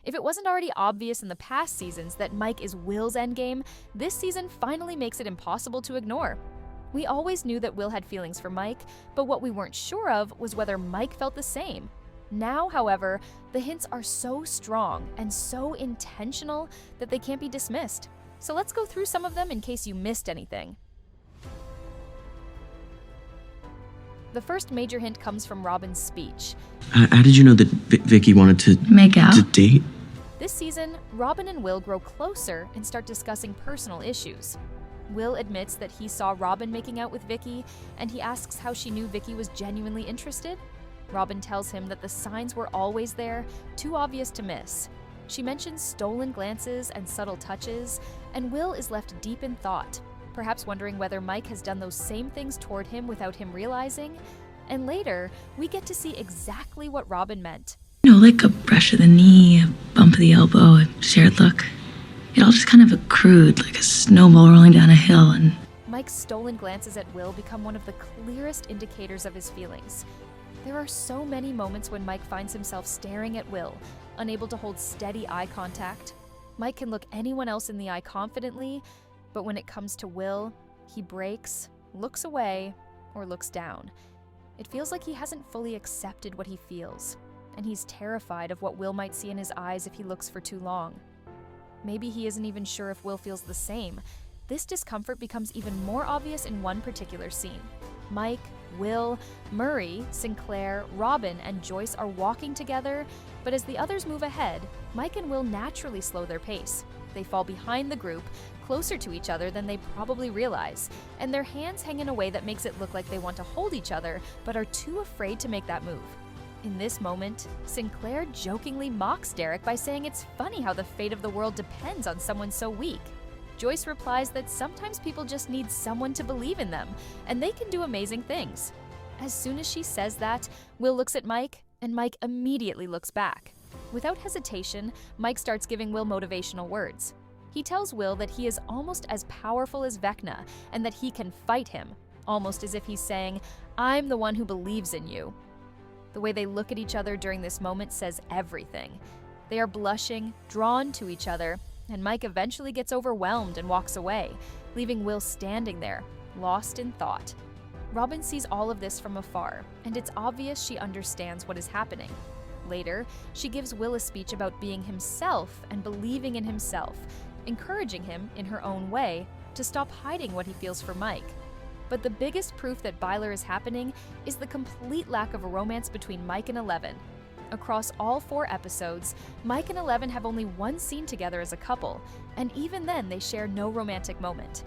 If it wasn't already obvious in the past seasons that Mike is Will's endgame, this season finally makes it impossible to ignore. We always knew that Will had feelings for Mike, but what we weren't sure of was whether Mike felt the same. Now, however, the hints are so strong and so intentional that they can't be dismissed. So let's go through some of them in case you missed anything. The first major hint comes from Robin's speech. How did you know that Vicky wanted to make out? To date? This season, Robin and Will grow closer and start discussing personal issues. Will admits that he saw Robin making out with Vicky, and he asks how she knew Vicky was genuinely interested. Robin tells him that the signs were always there, too obvious to miss. She mentions stolen glances and subtle touches, and Will is left deep in thought, perhaps wondering whether Mike has done those same things toward him without him realizing. And later, we get to see exactly what Robin meant. You know, like a brush of the knee, a bump of the elbow, a shared look. It all just kind of accrued like a snowball rolling down a hill, and Mike's stolen glances at Will become one of the clearest indicators of his feelings. There are so many moments when Mike finds himself staring at Will, unable to hold steady eye contact. Mike can look anyone else in the eye confidently, but when it comes to Will, he breaks, looks away, or looks down. It feels like he hasn't fully accepted what he feels, and he's terrified of what Will might see in his eyes if he looks for too long. Maybe he isn't even sure if Will feels the same. This discomfort becomes even more obvious in one particular scene. Mike, Will, Murray, Sinclair, Robin, and Joyce are walking together, but as the others move ahead, Mike and Will naturally slow their pace. They fall behind the group, closer to each other than they probably realize, and their hands hang in a way that makes it look like they want to hold each other, but are too afraid to make that move. In this moment, Sinclair jokingly mocks Derek by saying it's funny how the fate of the world depends on someone so weak. Joyce replies that sometimes people just need someone to believe in them, and they can do amazing things. As soon as she says that, Will looks at Mike, and Mike immediately looks back. Without hesitation, Mike starts giving Will motivational words. He tells Will that he is almost as powerful as Vecna, and that he can fight him, almost as if he's saying, "I'm the one who believes in you." The way they look at each other during this moment says everything. They are blushing, drawn to each other, and Mike eventually gets overwhelmed and walks away, leaving Will standing there, lost in thought. Robin sees all of this from afar, and it's obvious she understands what is happening. Later, she gives Will a speech about being himself and believing in himself, encouraging him, in her own way, to stop hiding what he feels for Mike. But the biggest proof that Byler is happening is the complete lack of a romance between Mike and Eleven. Across all 4 episodes, Mike and Eleven have only one scene together as a couple, and even then they share no romantic moment.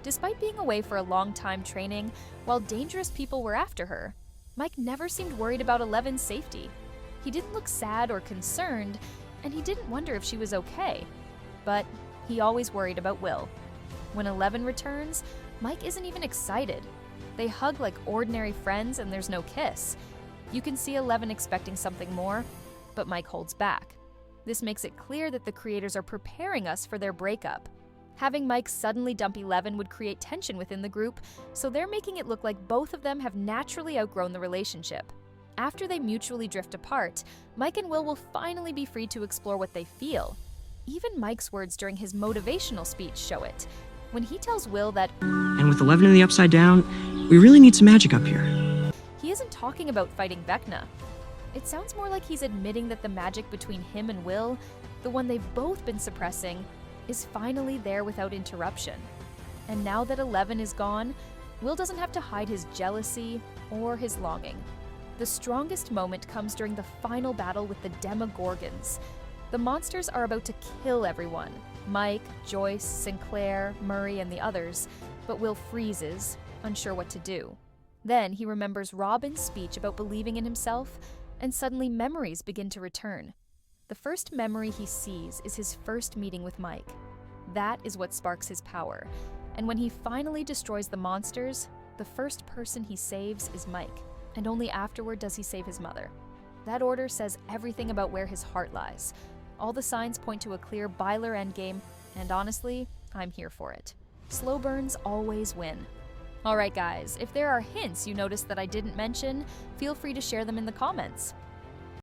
Despite being away for a long time training, while dangerous people were after her, Mike never seemed worried about Eleven's safety. He didn't look sad or concerned, and he didn't wonder if she was okay. But he always worried about Will. When Eleven returns, Mike isn't even excited. They hug like ordinary friends and there's no kiss. You can see Eleven expecting something more, but Mike holds back. This makes it clear that the creators are preparing us for their breakup. Having Mike suddenly dump Eleven would create tension within the group, so they're making it look like both of them have naturally outgrown the relationship. After they mutually drift apart, Mike and Will finally be free to explore what they feel. Even Mike's words during his motivational speech show it. When he tells Will that, "And with 11 in the upside down, we really need some magic up here." he isn't talking about fighting Vecna. It sounds more like he's admitting that the magic between him and Will, the one they've both been suppressing, is finally there without interruption. And now that Eleven is gone, Will doesn't have to hide his jealousy or his longing. The strongest moment comes during the final battle with the Demogorgons. The monsters are about to kill everyone. Mike, Joyce, Sinclair, Murray, and the others, but Will freezes, unsure what to do. Then he remembers Robin's speech about believing in himself, and suddenly memories begin to return. The first memory he sees is his first meeting with Mike. That is what sparks his power, and when he finally destroys the monsters, the first person he saves is Mike, and only afterward does he save his mother. That order says everything about where his heart lies. All the signs point to a clear Byler endgame, and honestly, I'm here for it. Slow burns always win. Alright guys, if there are hints you noticed that I didn't mention, feel free to share them in the comments.